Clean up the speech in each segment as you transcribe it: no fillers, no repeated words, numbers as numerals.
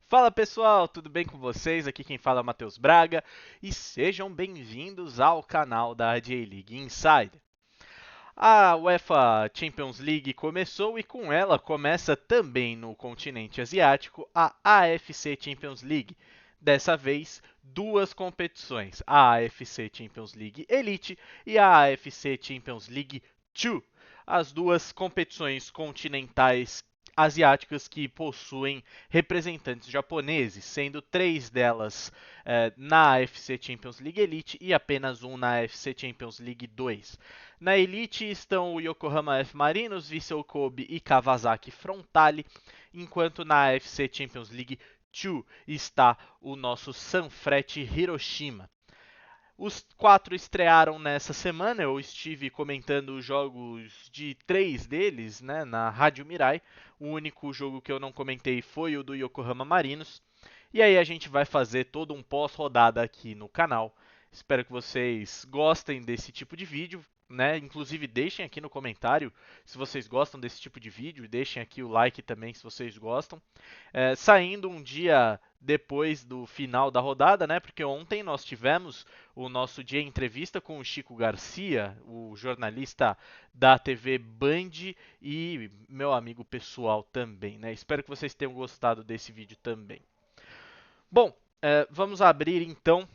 Fala pessoal, tudo bem com vocês? Aqui quem fala é o Matheus Braga e sejam bem-vindos ao canal da J-League Insider. A UEFA Champions League começou e com ela começa também no continente asiático a AFC Champions League. Dessa vez, duas competições, a AFC Champions League Elite e a AFC Champions League 2. As duas competições continentais asiáticas que possuem representantes japoneses, sendo três delas na AFC Champions League Elite e apenas um na AFC Champions League 2. Na Elite estão o Yokohama F. Marinos, Vissel Kobe e Kawasaki Frontale, enquanto na AFC Champions League 2 está o nosso Sanfrecce Hiroshima. Os quatro estrearam nessa semana, eu estive comentando os jogos de três deles, né, na Rádio Mirai. O único jogo que eu não comentei foi o do Yokohama Marinos. E aí a gente vai fazer todo um pós-rodada aqui no canal. Espero que vocês gostem desse tipo de vídeo, né? Inclusive deixem aqui no comentário se vocês gostam desse tipo de vídeo e deixem aqui o like também se vocês gostam. Saindo um dia depois do final da rodada, né? Porque ontem nós tivemos o nosso dia entrevista com o Chico Garcia, o jornalista da TV Band e meu amigo pessoal também, né? Espero que vocês tenham gostado desse vídeo também. Bom, vamos abrir então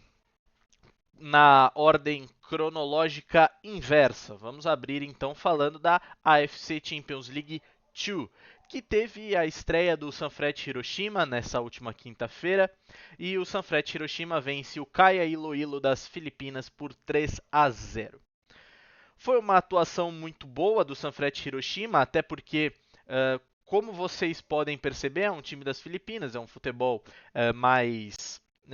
na ordem cronológica inversa. Vamos abrir então falando da AFC Champions League 2, que teve a estreia do Sanfrecce Hiroshima nessa última quinta-feira, e o Sanfrecce Hiroshima vence o Kaya Iloilo das Filipinas por 3-0. Foi uma atuação muito boa do Sanfrecce Hiroshima, até porque como vocês podem perceber, é um time das Filipinas, é um futebol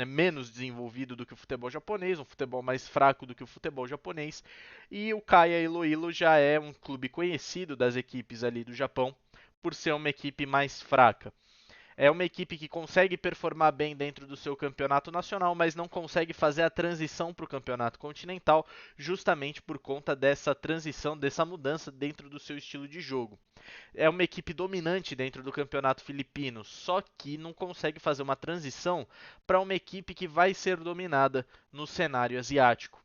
menos desenvolvido do que o futebol japonês, um futebol mais fraco do que o futebol japonês. E o Kaya Iloilo já é um clube conhecido das equipes ali do Japão por ser uma equipe mais fraca. É uma equipe que consegue performar bem dentro do seu campeonato nacional, mas não consegue fazer a transição para o campeonato continental, justamente por conta dessa transição, dessa mudança dentro do seu estilo de jogo. É uma equipe dominante dentro do campeonato filipino, só que não consegue fazer uma transição para uma equipe que vai ser dominada no cenário asiático.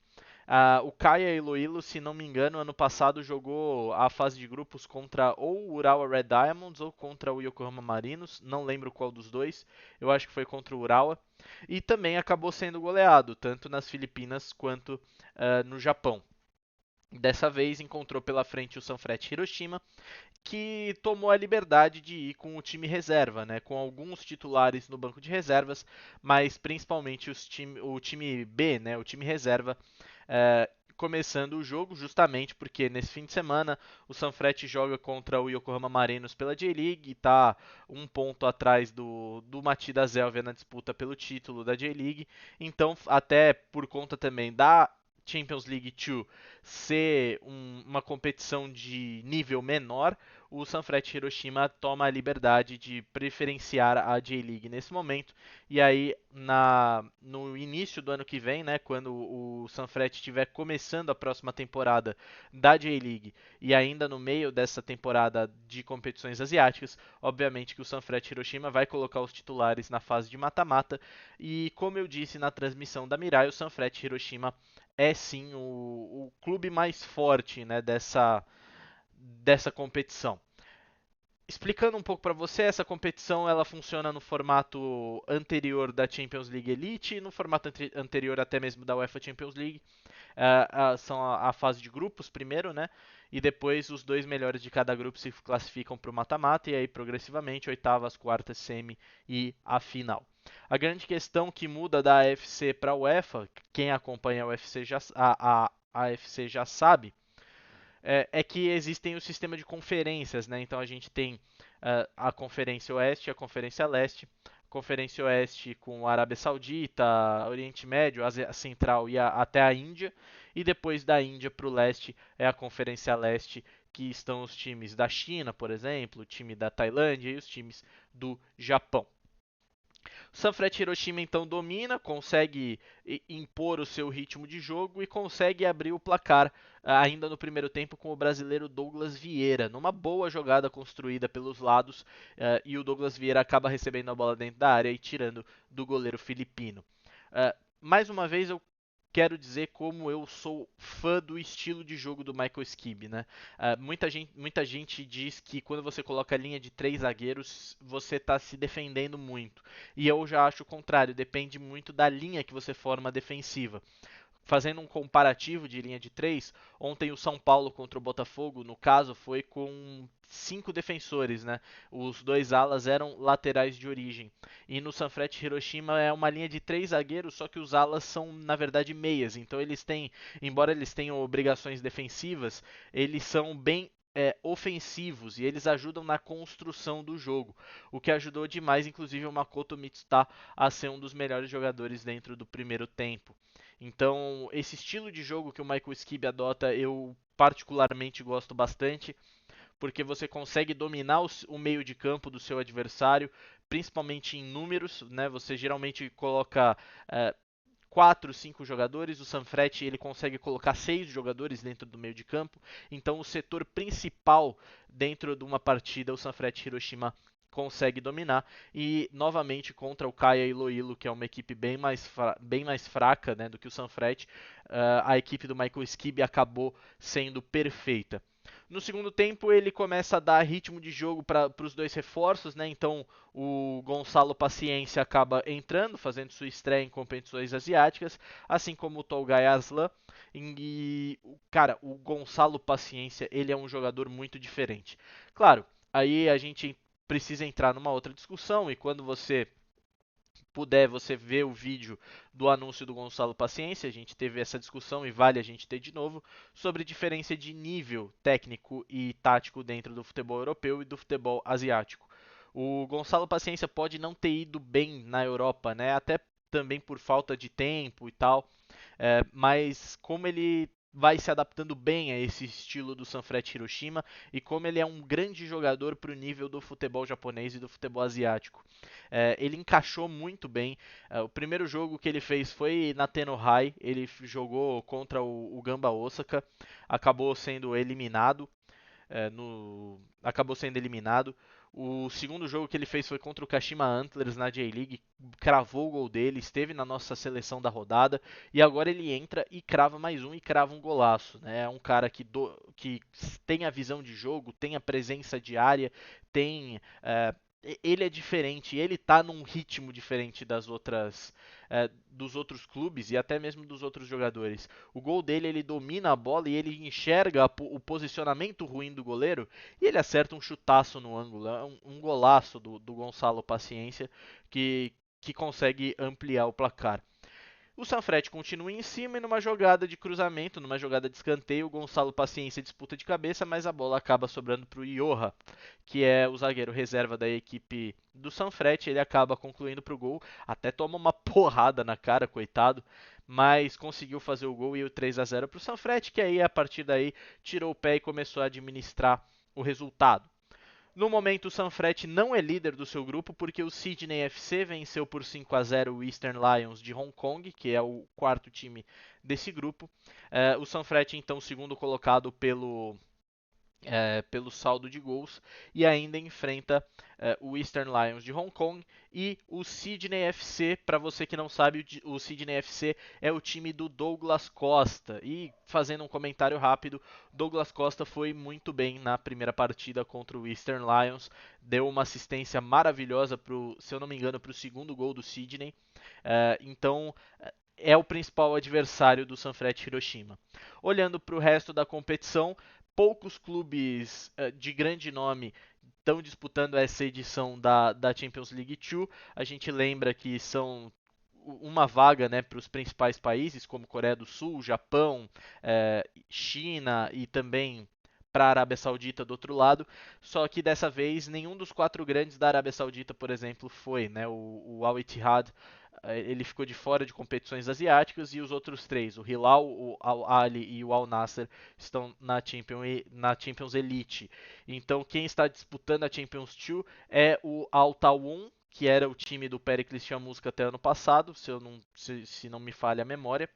O Kaya Iloilo, se não me engano, ano passado jogou a fase de grupos contra ou o Urawa Red Diamonds ou contra o Yokohama Marinos, não lembro qual dos dois, eu acho que foi contra o Urawa, e também acabou sendo goleado, tanto nas Filipinas quanto no Japão. Dessa vez encontrou pela frente o Sanfrecce Hiroshima, que tomou a liberdade de ir com o time reserva, né, com alguns titulares no banco de reservas, mas principalmente o time B, né, o time reserva, começando o jogo, justamente porque nesse fim de semana o Sanfrecce joga contra o Yokohama Marinos pela J-League e está um ponto atrás do Matida Zélvia na disputa pelo título da J-League. Então, até por conta também da Champions League 2 ser uma competição de nível menor, o Sanfrecce Hiroshima toma a liberdade de preferenciar a J-League nesse momento. E aí, no início do ano que vem, né, quando o Sanfrecce estiver começando a próxima temporada da J-League e ainda no meio dessa temporada de competições asiáticas, obviamente que o Sanfrecce Hiroshima vai colocar os titulares na fase de mata-mata. E como eu disse na transmissão da Mirai, o Sanfrecce Hiroshima é sim o clube mais forte, né, dessa competição. Explicando um pouco para você, essa competição ela funciona no formato anterior da Champions League Elite e no formato anterior até mesmo da UEFA Champions League. São a fase de grupos primeiro, né? E depois os dois melhores de cada grupo se classificam para o mata-mata e aí progressivamente oitavas, quartas, semi e a final. A grande questão que muda da AFC para a UEFA, quem acompanha a UFC a AFC já sabe, é que existem o sistema de conferências, né? Então a gente tem a Conferência Oeste e a Conferência Leste. Conferência Oeste com a Arábia Saudita, Oriente Médio, Ásia Central e até a Índia. E depois da Índia para o leste é a Conferência Leste, que estão os times da China, por exemplo, o time da Tailândia e os times do Japão. Sanfrecce Hiroshima então domina, consegue impor o seu ritmo de jogo e consegue abrir o placar ainda no primeiro tempo com o brasileiro Douglas Vieira, numa boa jogada construída pelos lados, e o Douglas Vieira acaba recebendo a bola dentro da área e tirando do goleiro filipino. Mais uma vez eu quero dizer como eu sou fã do estilo de jogo do Michael Skibbe, né? Muita gente diz que quando você coloca a linha de 3 zagueiros, você está se defendendo muito. E eu já acho o contrário, depende muito da linha que você forma defensiva. Fazendo um comparativo de linha de 3, ontem o São Paulo contra o Botafogo, no caso, foi com 5 defensores, né? Os 2 alas eram laterais de origem. E no Sanfrecce Hiroshima é uma linha de 3 zagueiros, só que os alas são, na verdade, meias. Então eles têm, embora eles tenham obrigações defensivas, eles são bem ofensivos e eles ajudam na construção do jogo, o que ajudou demais, inclusive, o Makoto Mitsuta a ser um dos melhores jogadores dentro do primeiro tempo. Então, esse estilo de jogo que o Michael Skibbe adota, eu particularmente gosto bastante, porque você consegue dominar o meio de campo do seu adversário, principalmente em números, né? Você geralmente coloca 4, 5 jogadores, o Sanfrecce ele consegue colocar 6 jogadores dentro do meio de campo, então o setor principal dentro de uma partida o Sanfrecce Hiroshima consegue dominar, e novamente contra o Kaya Iloilo, que é uma equipe bem mais fraca, né, do que o Sanfrecce, a equipe do Michael Skibbe acabou sendo perfeita. No segundo tempo, ele começa a dar ritmo de jogo para os dois reforços, né? Então, o Gonçalo Paciência acaba entrando, fazendo sua estreia em competições asiáticas, assim como o Tolgay Aslan. E, cara, o Gonçalo Paciência, ele é um jogador muito diferente. Claro, aí a gente precisa entrar numa outra discussão, e quando você puder, você vê o vídeo do anúncio do Gonçalo Paciência. A gente teve essa discussão e vale a gente ter de novo sobre diferença de nível técnico e tático dentro do futebol europeu e do futebol asiático. O Gonçalo Paciência pode não ter ido bem na Europa, né? Até também por falta de tempo e tal. Mas como ele vai se adaptando bem a esse estilo do Sanfrecce Hiroshima e como ele é um grande jogador para o nível do futebol japonês e do futebol asiático. Ele encaixou muito bem. O primeiro jogo que ele fez foi na Tenohai, ele jogou contra o Gamba Osaka, acabou sendo eliminado. Acabou sendo eliminado. O segundo jogo que ele fez foi contra o Kashima Antlers na J-League, cravou o gol dele, esteve na nossa seleção da rodada e agora ele entra e crava mais um e crava um golaço. Né? É um cara que tem a visão de jogo, tem a presença diária, tem ele é diferente, ele tá num ritmo diferente dos outros clubes e até mesmo dos outros jogadores. O gol dele, ele domina a bola e ele enxerga o posicionamento ruim do goleiro e ele acerta um chutaço no ângulo. É um golaço do Gonçalo Paciência que consegue ampliar o placar. O Sanfrecce continua em cima e numa jogada de cruzamento, numa jogada de escanteio, o Gonçalo Paciência disputa de cabeça, mas a bola acaba sobrando para o Joha, que é o zagueiro reserva da equipe do Sanfrecce. Ele acaba concluindo para o gol, até toma uma porrada na cara, coitado, mas conseguiu fazer o gol e o 3-0 para o Sanfrecce, que aí a partir daí tirou o pé e começou a administrar o resultado. No momento, o Sanfrecce não é líder do seu grupo porque o Sydney FC venceu por 5-0 o Eastern Lions de Hong Kong, que é o quarto time desse grupo. O Sanfrecce, então, segundo colocado pelo saldo de gols e ainda enfrenta o Eastern Lions de Hong Kong e o Sydney FC. Para você que não sabe, o Sydney FC é o time do Douglas Costa. E fazendo um comentário rápido, Douglas Costa foi muito bem na primeira partida contra o Eastern Lions, deu uma assistência maravilhosa se eu não me engano, para o segundo gol do Sydney. Então é o principal adversário do Sanfrecce Hiroshima. Olhando para o resto da competição, poucos clubes de grande nome estão disputando essa edição da Champions League 2. A gente lembra que são uma vaga, né, para os principais países, como Coreia do Sul, Japão, China e também para a Arábia Saudita do outro lado. Só que dessa vez nenhum dos 4 grandes da Arábia Saudita, por exemplo, foi. Né? O Al Ittihad ele ficou de fora de competições asiáticas e os outros 3, o Hilal, o Al Ahly e o Al Nassr, estão na Champions Elite. Então quem está disputando a Champions 2 é o Al Tawun, que era o time do Péricles Chamusca até ano passado, se não me falha a memória.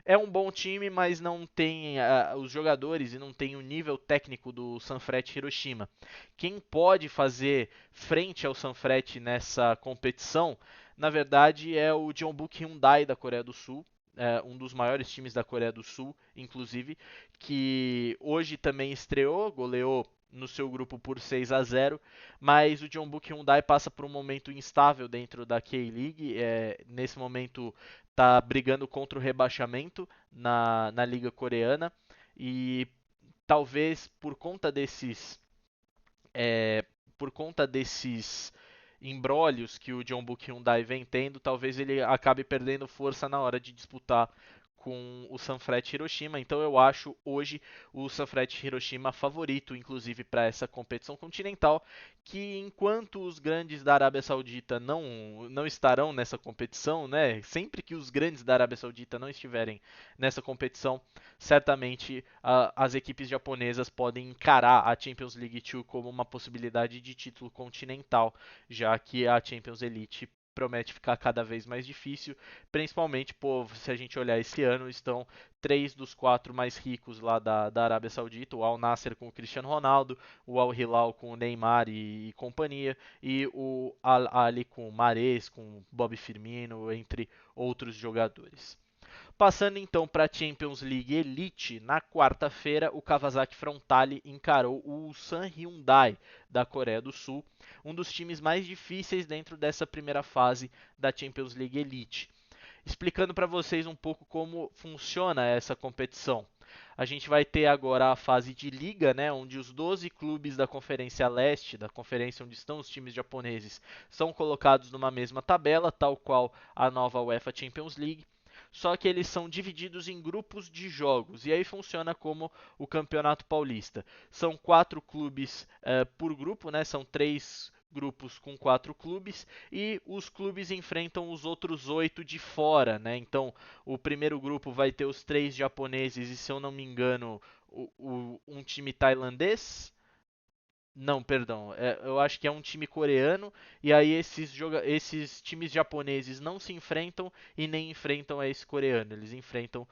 É um bom time, mas não tem os jogadores e não tem o nível técnico do Sanfrecce Hiroshima. Quem pode fazer frente ao Sanfrecce nessa competição, na verdade, é o Jeonbuk Hyundai da Coreia do Sul, um dos maiores times da Coreia do Sul, inclusive, que hoje também estreou, goleou no seu grupo por 6-0, mas o Jeonbuk Hyundai passa por um momento instável dentro da K-League. Nesse momento está brigando contra o rebaixamento na Liga Coreana e talvez é, por conta desses embrólios que o Jeonbuk Hyundai vem tendo, talvez ele acabe perdendo força na hora de disputar com o Sanfrecce Hiroshima. Então eu acho hoje o Sanfrecce Hiroshima favorito, inclusive para essa competição continental, que enquanto os grandes da Arábia Saudita não estarão nessa competição, né? Sempre que os grandes da Arábia Saudita não estiverem nessa competição, certamente as equipes japonesas podem encarar a Champions League 2 como uma possibilidade de título continental, já que a Champions Elite promete ficar cada vez mais difícil, principalmente, pô, se a gente olhar esse ano, estão 3 dos 4 mais ricos lá da Arábia Saudita, o Al Nassr com o Cristiano Ronaldo, o Al Hilal com o Neymar e companhia, e o Al Ahly com o Mahrez, com o Bobby Firmino, entre outros jogadores. Passando então para a Champions League Elite, na quarta-feira o Kawasaki Frontale encarou o Ulsan Hyundai da Coreia do Sul, um dos times mais difíceis dentro dessa primeira fase da Champions League Elite. Explicando para vocês um pouco como funciona essa competição. A gente vai ter agora a fase de liga, né, onde os 12 clubes da Conferência Leste, da conferência onde estão os times japoneses, são colocados numa mesma tabela, tal qual a nova UEFA Champions League. Só que eles são divididos em grupos de jogos, e aí funciona como o Campeonato Paulista. São 4 clubes por grupo, né? São 3 grupos com 4 clubes, e os clubes enfrentam os outros 8 de fora, né? Então, o primeiro grupo vai ter os 3 japoneses e, se eu não me engano, um time tailandês. Não, perdão. Eu acho que é um time coreano. E aí esses times japoneses não se enfrentam e nem enfrentam esse coreano. Eles enfrentam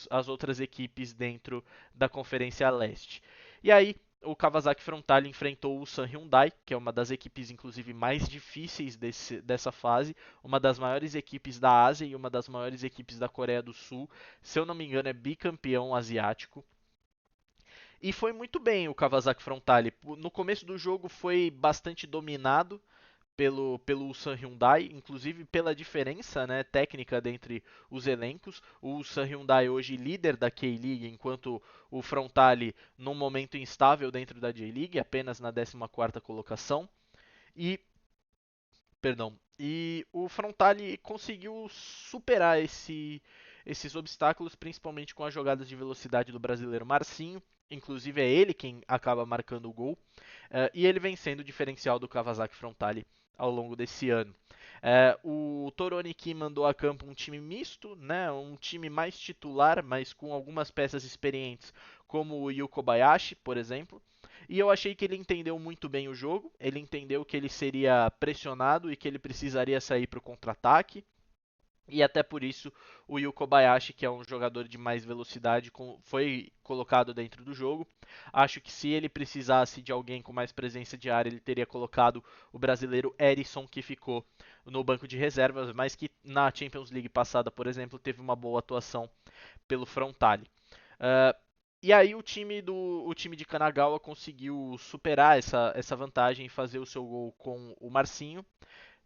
as outras equipes dentro da Conferência Leste. E aí o Kawasaki Frontale enfrentou o San Hyundai, que é uma das equipes inclusive mais difíceis dessa fase, uma das maiores equipes da Ásia e uma das maiores equipes da Coreia do Sul. Se eu não me engano, é bicampeão asiático. E foi muito bem o Kawasaki Frontale. No começo do jogo foi bastante dominado pelo Ulsan Hyundai, inclusive pela diferença, né, técnica dentre os elencos. O Ulsan Hyundai hoje líder da K-League, enquanto o Frontale num momento instável dentro da J-League, apenas na 14ª colocação. E, perdão, e o Frontale conseguiu superar esses obstáculos, principalmente com as jogadas de velocidade do brasileiro Marcinho. Inclusive é ele quem acaba marcando o gol. E ele vem sendo o diferencial do Kawasaki Frontale ao longo desse ano. O Toroniki mandou a campo um time misto, né, um time mais titular, mas com algumas peças experientes, como o Yu Kobayashi, por exemplo. E eu achei que ele entendeu muito bem o jogo, ele entendeu que ele seria pressionado e que ele precisaria sair para o contra-ataque. E até por isso o Yu Kobayashi, que é um jogador de mais velocidade, foi colocado dentro do jogo. Acho que se ele precisasse de alguém com mais presença de área, ele teria colocado o brasileiro Erisson, que ficou no banco de reservas, mas que na Champions League passada, por exemplo, teve uma boa atuação pelo Frontale. Uh, e aí o time de Kanagawa conseguiu superar essa vantagem e fazer o seu gol com o Marcinho.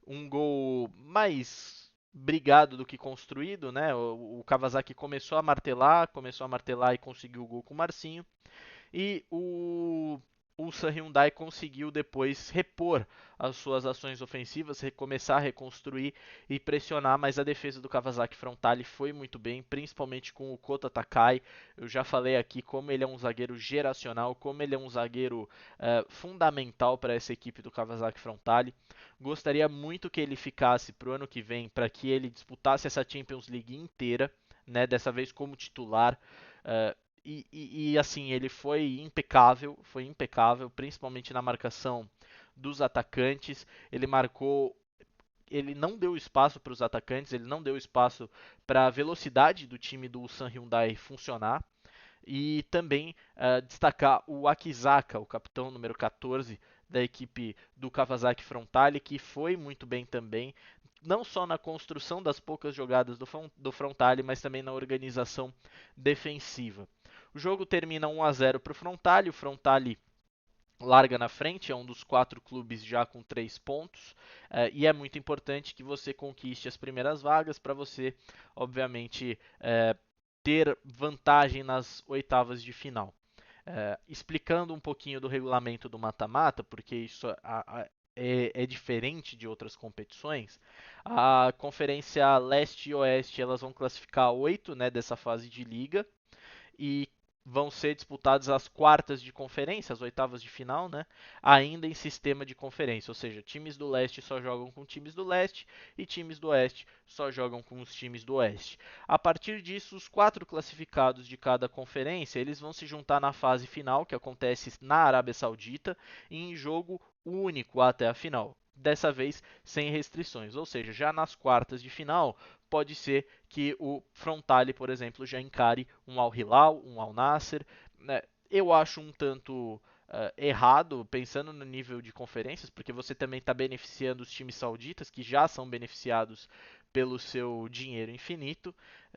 Um gol mais brigado do que construído, né? O Kawasaki começou a martelar e conseguiu o gol com o Marcinho. E o Ulsan Hyundai conseguiu depois repor as suas ações ofensivas, recomeçar a reconstruir e pressionar, mas a defesa do Kawasaki Frontale foi muito bem, principalmente com o Kota Takai. Eu já falei aqui como ele é um zagueiro geracional, como ele é um zagueiro fundamental para essa equipe do Kawasaki Frontale. Gostaria muito que ele ficasse para o ano que vem, para que ele disputasse essa Champions League inteira, né, dessa vez como titular. Assim, ele foi impecável, principalmente na marcação dos atacantes, ele não deu espaço para os atacantes, ele não deu espaço para a velocidade do time do Ulsan Hyundai funcionar. E também destacar o Akizaka, o capitão número 14 da equipe do Kawasaki Frontale, que foi muito bem também, não só na construção das poucas jogadas do Frontale, mas também na organização defensiva. O jogo termina 1 a 0 para o Frontale larga na frente, é um dos 4 clubes já com 3 pontos, e é muito importante que você conquiste as primeiras vagas para você, obviamente, ter vantagem nas oitavas de final. Explicando um pouquinho do regulamento do mata-mata, porque isso é diferente de outras competições, a Conferência Leste e Oeste elas vão classificar 8, né, dessa fase de liga, e vão ser disputadas as quartas de conferência, as oitavas de final, né? Ainda em sistema de conferência, ou seja, times do leste só jogam com times do leste e times do oeste só jogam com os times do oeste. A partir disso, os 4 classificados de cada conferência, eles vão se juntar na fase final, que acontece na Arábia Saudita, em jogo único até a final. Dessa vez sem restrições, ou seja, já nas quartas de final pode ser que o Frontale, por exemplo, já encare um Al Hilal, um Al Nasser. Né? Eu acho um tanto errado, pensando no nível de conferências, porque você também está beneficiando os times sauditas, que já são beneficiados pelo seu dinheiro infinito,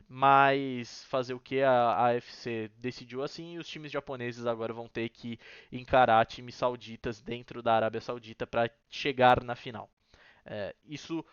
mas fazer o que a AFC decidiu assim, e os times japoneses agora vão ter que encarar times sauditas dentro da Arábia Saudita para chegar na final. Isso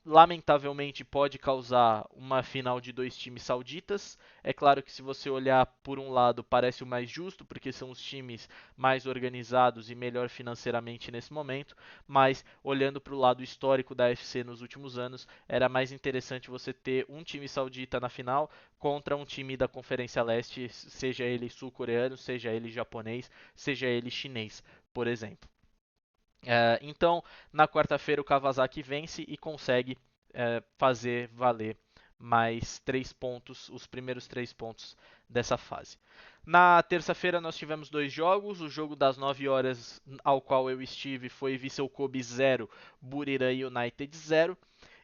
lamentavelmente pode causar uma final de 2 times sauditas. É claro que se você olhar por um lado parece o mais justo, porque são os times mais organizados e melhor financeiramente nesse momento, mas olhando para o lado histórico da UFC nos últimos anos, era mais interessante você ter um time saudita na final contra um time da Conferência Leste, seja ele sul-coreano, seja ele japonês, seja ele chinês, por exemplo. Então, na quarta-feira, o Kawasaki vence e consegue fazer valer mais 3 pontos, os primeiros 3 pontos dessa fase. Na terça-feira, nós tivemos 2 jogos. O jogo das 9 horas, ao qual eu estive, foi Vissel Kobe 0, Buriram United 0.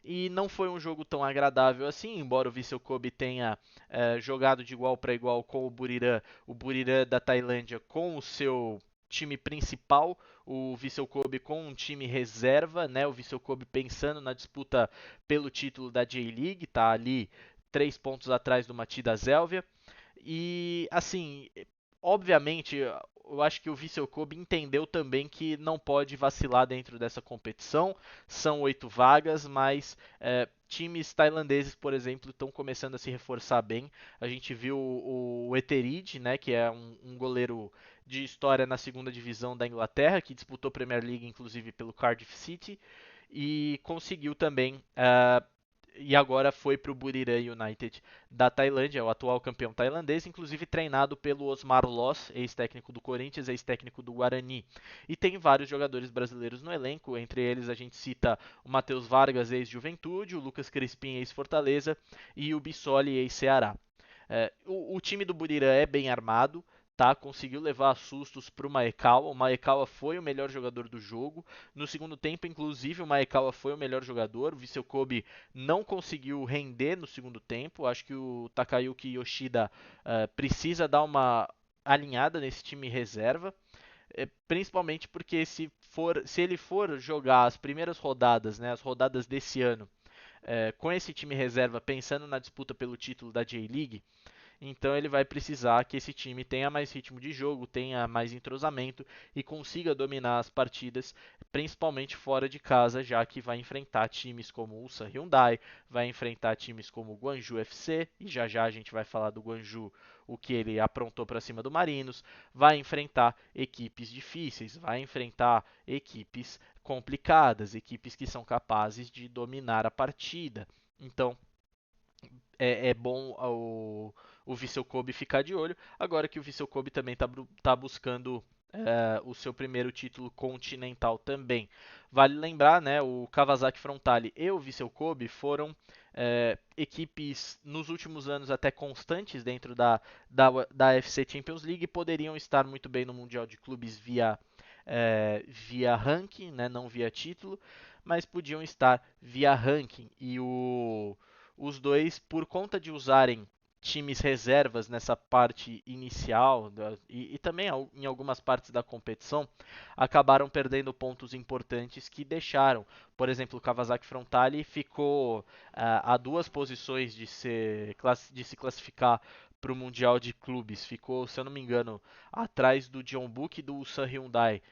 E não foi um jogo tão agradável assim, embora o Vissel Kobe tenha jogado de igual para igual com o Buriram da Tailândia com o seu time principal, o Vissel Kobe com um time reserva, né? O Vissel Kobe pensando na disputa pelo título da J-League, tá ali 3 pontos atrás do Matida Zélvia. E assim, obviamente, eu acho que o Vissel Kobe entendeu também que não pode vacilar dentro dessa competição. São 8 vagas, mas times tailandeses, por exemplo, estão começando a se reforçar bem. A gente viu o Etheridge, né, que é um goleiro de história na segunda divisão da Inglaterra, que disputou a Premier League inclusive pelo Cardiff City e conseguiu também e agora foi para o Buriram United da Tailândia, o atual campeão tailandês, inclusive treinado pelo Osmar Loss, ex-técnico do Corinthians, ex-técnico do Guarani. E tem vários jogadores brasileiros no elenco, entre eles a gente cita o Matheus Vargas, ex-Juventude, o Lucas Crispim, ex-Fortaleza e o Bissoli, ex-Ceará. O time do Buriram é bem armado, tá? Conseguiu levar sustos para o Maekawa. O Maekawa foi o melhor jogador do jogo. No segundo tempo, inclusive, o Maekawa foi o melhor jogador. O Vissel Kobe não conseguiu render no segundo tempo. Acho que o Takayuki Yoshida precisa dar uma alinhada nesse time reserva. Principalmente porque se ele for jogar as primeiras rodadas, né, as rodadas desse ano, com esse time reserva, pensando na disputa pelo título da J-League, então ele vai precisar que esse time tenha mais ritmo de jogo, tenha mais entrosamento e consiga dominar as partidas, principalmente fora de casa, já que vai enfrentar times como o Ulsan Hyundai, vai enfrentar times como o Guangzhou FC, e já já a gente vai falar do Guangzhou, o que ele aprontou para cima do Marinos, vai enfrentar equipes difíceis, vai enfrentar equipes complicadas, equipes que são capazes de dominar a partida. Então, é bom o Vissel Kobe ficar de olho. Agora que o Vissel Kobe também está buscando o seu primeiro título continental também. Vale lembrar, né, o Kawasaki Frontale e o Vissel Kobe foram equipes nos últimos anos até constantes dentro da FC Champions League e poderiam estar muito bem no Mundial de Clubes via via ranking, né, não via título, mas podiam estar via ranking. E os dois, por conta de usarem times reservas nessa parte inicial e também em algumas partes da competição, acabaram perdendo pontos importantes que deixaram. Por exemplo, o Kawasaki Frontale ficou a duas posições de se classificar para o Mundial de Clubes. Ficou, se eu não me engano, atrás do Jeonbuk e do Ulsan Hyundai,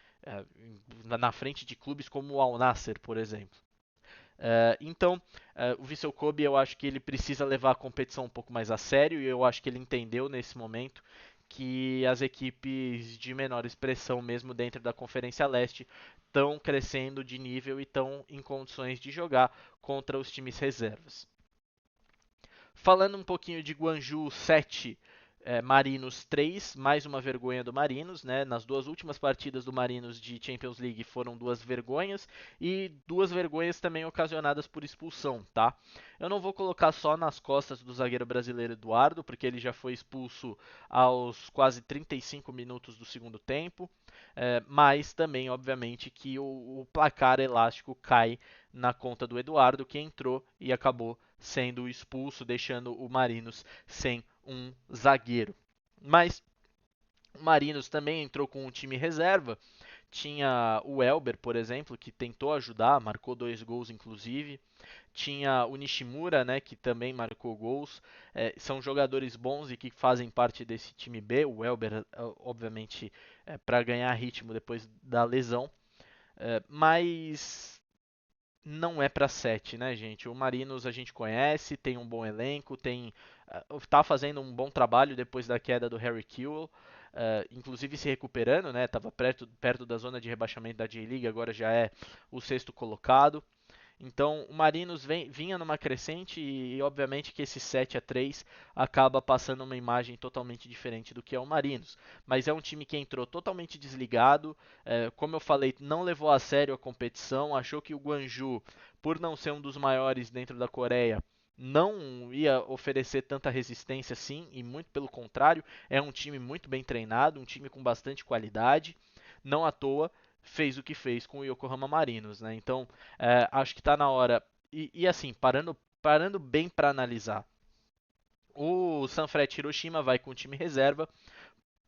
na frente de clubes como o Al Nassr, por exemplo. Então, o Vissel Kobe, eu acho que ele precisa levar a competição um pouco mais a sério e eu acho que ele entendeu nesse momento que as equipes de menor expressão, mesmo dentro da Conferência Leste, estão crescendo de nível e estão em condições de jogar contra os times reservas. Falando um pouquinho de Guangzhou 7, Marinos 3, mais uma vergonha do Marinos, né? Nas duas últimas partidas do Marinos de Champions League foram duas vergonhas e duas vergonhas também ocasionadas por expulsão, tá? Eu não vou colocar só nas costas do zagueiro brasileiro Eduardo, porque ele já foi expulso aos quase 35 minutos do segundo tempo, mas também, obviamente, que o placar elástico cai na conta do Eduardo, que entrou e acabou sendo expulso, deixando o Marinos sem um zagueiro. Mas o Marinos também entrou com um time reserva. Tinha o Elber, por exemplo, que tentou ajudar, marcou 2 gols inclusive. Tinha o Nishimura, né, que também marcou gols. São jogadores bons e que fazem parte desse time B. O Elber, obviamente, para ganhar ritmo depois da lesão. Mas não é para 7, né, gente? O Marinos a gente conhece, tem um bom elenco, tá fazendo um bom trabalho depois da queda do Harry Kewell, inclusive se recuperando, né? Tava perto da zona de rebaixamento da J-League, agora já é o sexto colocado. Então, o Marinos vinha numa crescente e, obviamente, que esse 7-3 acaba passando uma imagem totalmente diferente do que é o Marinos. Mas é um time que entrou totalmente desligado, como eu falei, não levou a sério a competição, achou que o Guangzhou, por não ser um dos maiores dentro da Coreia, não ia oferecer tanta resistência assim, e muito pelo contrário, é um time muito bem treinado, um time com bastante qualidade, não à toa fez o que fez com o Yokohama Marinos, né? Então, acho que está na hora. E assim, parando bem para analisar, o Sanfrecce Hiroshima vai com o time reserva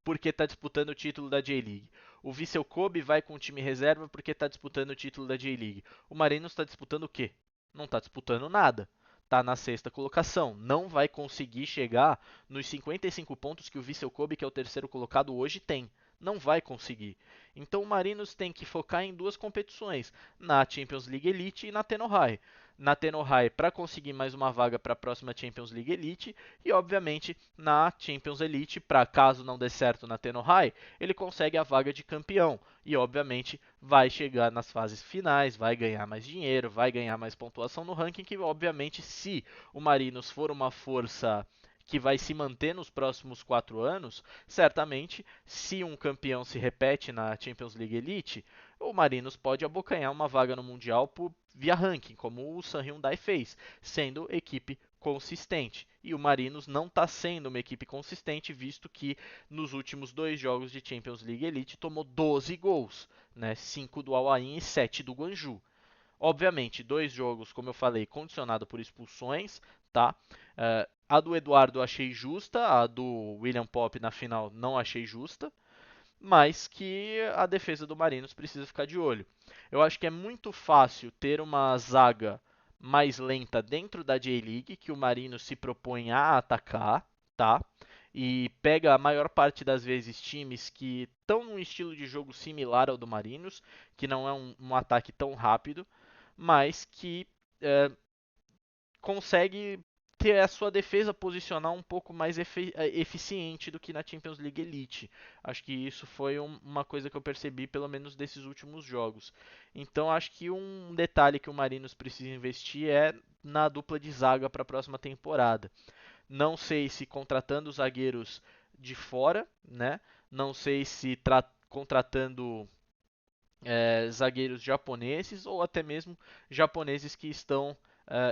porque está disputando o título da J-League. O Vissel Kobe vai com o time reserva porque está disputando o título da J-League. O Marinos está disputando o quê? Não está disputando nada. Está na sexta colocação. Não vai conseguir chegar nos 55 pontos que o Vissel Kobe, que é o terceiro colocado, hoje tem. Não vai conseguir. Então o Marinos tem que focar em duas competições, na Champions League Elite e na Tenohai. Na Tenohai para conseguir mais uma vaga para a próxima Champions League Elite e obviamente na Champions Elite para caso não dê certo na Tenohai, ele consegue a vaga de campeão e obviamente vai chegar nas fases finais, vai ganhar mais dinheiro, vai ganhar mais pontuação no ranking que obviamente se o Marinos for uma força que vai se manter nos próximos 4 anos, certamente, se um campeão se repete na Champions League Elite, o Marinos pode abocanhar uma vaga no Mundial via ranking, como o San Hyundai fez, sendo equipe consistente. E o Marinos não está sendo uma equipe consistente, visto que nos últimos 2 jogos de Champions League Elite tomou 12 gols, né? 5 do Al Ain e 7 do Guangzhou. Obviamente, 2 jogos, como eu falei, condicionado por expulsões, tá? A do Eduardo eu achei justa, a do William Pop na final não achei justa, mas que a defesa do Marinos precisa ficar de olho. Eu acho que é muito fácil ter uma zaga mais lenta dentro da J-League, que o Marinos se propõe a atacar, tá? E pega a maior parte das vezes times que estão num estilo de jogo similar ao do Marinos, que não é um ataque tão rápido, mas que consegue ter a sua defesa posicional um pouco mais eficiente do que na Champions League Elite. Acho que isso foi uma coisa que eu percebi, pelo menos desses últimos jogos. Então acho que um detalhe que o Marinos precisa investir é na dupla de zaga para a próxima temporada. Não sei se contratando zagueiros de fora, né? Não sei se contratando zagueiros japoneses ou até mesmo japoneses que estão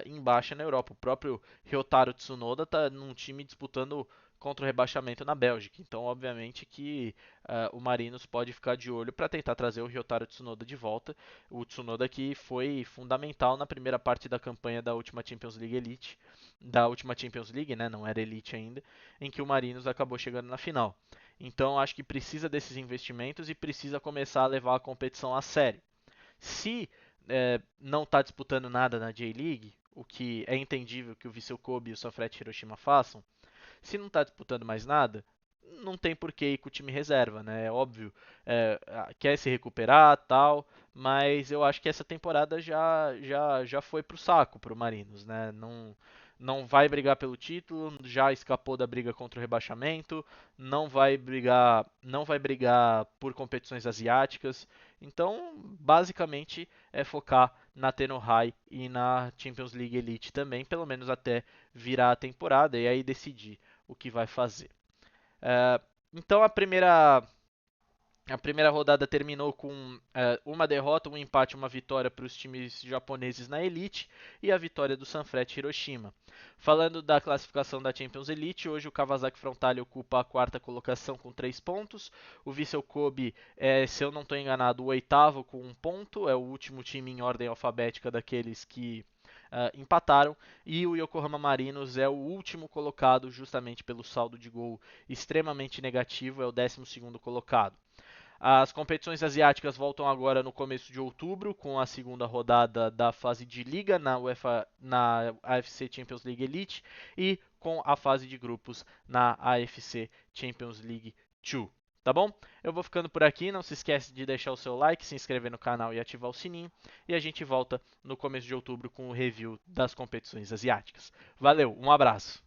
em baixa na Europa. O próprio Ryotaro Tsunoda está num time disputando contra o rebaixamento na Bélgica. Então, obviamente que o Marinos pode ficar de olho para tentar trazer o Ryotaro Tsunoda de volta. O Tsunoda que foi fundamental na primeira parte da campanha da última Champions League Elite, da última Champions League, né, não era Elite ainda, em que o Marinos acabou chegando na final. Então, acho que precisa desses investimentos e precisa começar a levar a competição a sério. Se não está disputando nada na J-League, o que é entendível que o Vissel Kobe e o Sanfrecce Hiroshima façam, se não está disputando mais nada, não tem por que ir com o time reserva, né? É óbvio, quer se recuperar, tal, mas eu acho que essa temporada já foi pro saco pro Marinos, né? Não vai brigar pelo título, já escapou da briga contra o rebaixamento, não vai brigar por competições asiáticas. Então, basicamente, é focar na Tenohai e na Champions League Elite também, pelo menos até virar a temporada e aí decidir o que vai fazer. Então a primeira rodada terminou com uma derrota, um empate, uma vitória para os times japoneses na Elite e a vitória do Sanfrecce Hiroshima. Falando da classificação da Champions Elite, hoje o Kawasaki Frontale ocupa a quarta colocação com 3 pontos. O Vissel Kobe se eu não estou enganado, o oitavo com 1 ponto. É o último time em ordem alfabética daqueles que empataram. E o Yokohama Marinos é o último colocado justamente pelo saldo de gol extremamente negativo, é o 12º colocado. As competições asiáticas voltam agora no começo de outubro, com a segunda rodada da fase de liga na AFC Champions League Elite e com a fase de grupos na AFC Champions League 2. Tá bom? Eu vou ficando por aqui. Não se esquece de deixar o seu like, se inscrever no canal e ativar o sininho. E a gente volta no começo de outubro com o review das competições asiáticas. Valeu, um abraço!